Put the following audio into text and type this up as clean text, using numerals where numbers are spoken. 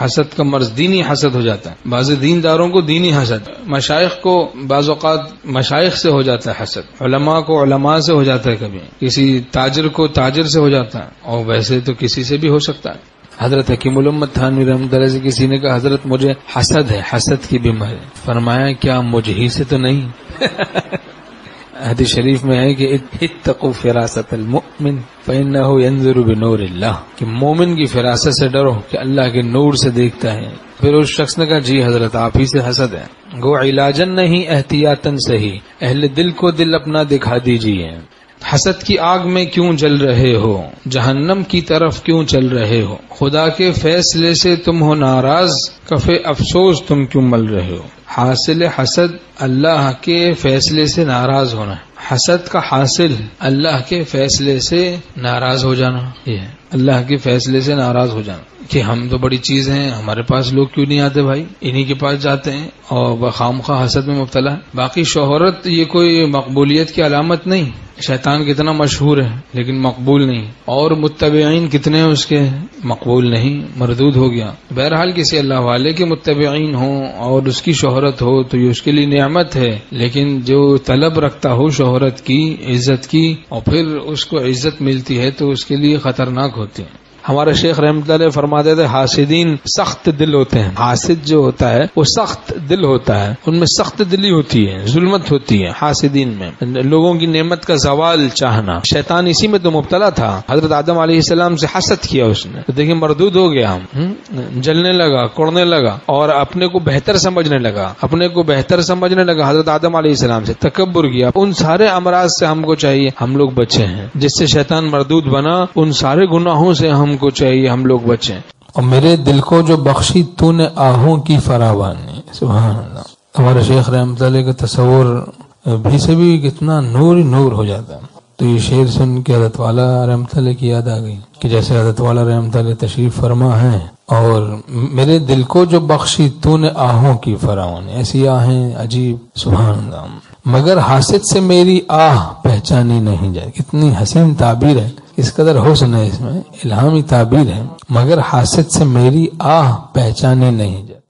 حسد کا مرض دینی حسد ہو جاتا ہے. بعض دینداروں کو دینی حسد، مشائخ کو بعض اوقات مشائخ سے ہو جاتا ہے حسد، علماء کو علماء سے ہو جاتا ہے، کبھی کسی تاجر کو تاجر سے ہو جاتا ہے، اور ویسے تو کسی سے بھی ہو سکتا ہے. حضرت حکیم الامت تھانوی رحمۃ اللہ سے کسی نے کہا حضرت مجھے حسد ہے، حسد کی بیماری. فرمایا کیا مجھ ہی سے تو نہیں؟ حدیث شریف میں ہے کہ اتقوا فراست المؤمن فإنه ينظر بنور اللہ، کہ مومن کی فراست سے ڈرو کہ اللہ کے نور سے دیکھتا ہے. پھر اس شخص نے کہا جی حضرت آپ ہی سے حسد ہے. گو علاجن نہیں احتیاطن صحیح، اہل دل کو دل اپنا دکھا دیجیے. حسد کی آگ میں کیوں جل رہے ہو، جہنم کی طرف کیوں چل رہے ہو، خدا کے فیصلے سے تم ہو ناراض، کفے افسوس تم کیوں مل رہے ہو. حاصل حسد اللہ کے فیصلے سے ناراض ہونا ہے. حسد کا حاصل اللہ کے فیصلے سے ناراض ہو جانا، یہ ہے اللہ کے فیصلے سے ناراض ہو جانا کہ ہم تو بڑی چیز ہیں، ہمارے پاس لوگ کیوں نہیں آتے بھائی، انہی کے پاس جاتے ہیں، اور بخام خواہ حسد میں مبتلا ہے. باقی شہرت یہ کوئی مقبولیت کی علامت نہیں. شیطان کتنا مشہور ہے لیکن مقبول نہیں، اور متبعین کتنے ہیں اس کے، مقبول نہیں، مردود ہو گیا. بہرحال کسی اللہ والے کے متبعین ہوں اور اس کی شہرت ہو تو یہ اس کے لیے نعمت ہے، لیکن جو طلب رکھتا ہو شہرت کی، عزت کی، اور پھر اس کو عزت ملتی ہے تو اس کے لیے خطرناک ہوتی ہے. ہمارے شیخ رحمۃ اللہ فرماتے تھے حاسدین سخت دل ہوتے ہیں. حاسد جو ہوتا ہے وہ سخت دل ہوتا ہے، ان میں سخت دلی ہوتی ہے، ظلمت ہوتی ہے. حاسدین میں لوگوں کی نعمت کا زوال چاہنا. شیطان اسی میں تو مبتلا تھا. حضرت آدم علیہ السلام سے حسد کیا اس نے تو دیکھیں مردود ہو گیا، جلنے لگا، کوڑنے لگا، اور اپنے کو بہتر سمجھنے لگا، اپنے کو بہتر سمجھنے لگا. حضرت آدم علیہ السلام سے تکبر کیا. ان سارے امراض سے ہم کو چاہیے ہم لوگ بچے ہیں، جس سے شیطان مردود بنا، ان سارے گناہوں سے ہم کو چاہیے ہم لوگ بچیں. اور میرے دل کو جو بخشی تو نے آہوں کی فراوانی. سبحان اللہ. ہمارے شیخ رحمۃ اللہ کا تصور بھی سے بھی کتنا نور ہی نور ہو جاتا ہے. تو یہ شعر سن کے حضرت والا رحمۃ اللہ کی یاد آ گئی کہ جیسے حضرت والا رحمۃ اللہ تشریف فرما ہے، اور میرے دل کو جو بخشی تو نے آہوں کی فراوانی. ایسی آہیں عجیب، سبحان اللہ. مگر حاسد سے میری آہ پہچانی نہیں جائے. کتنی حسین تعبیر ہے، اس قدر حسن ہے اس میں، الہامی تعبیر ہے. مگر حاسد سے میری آہ پہچانی نہیں جائے.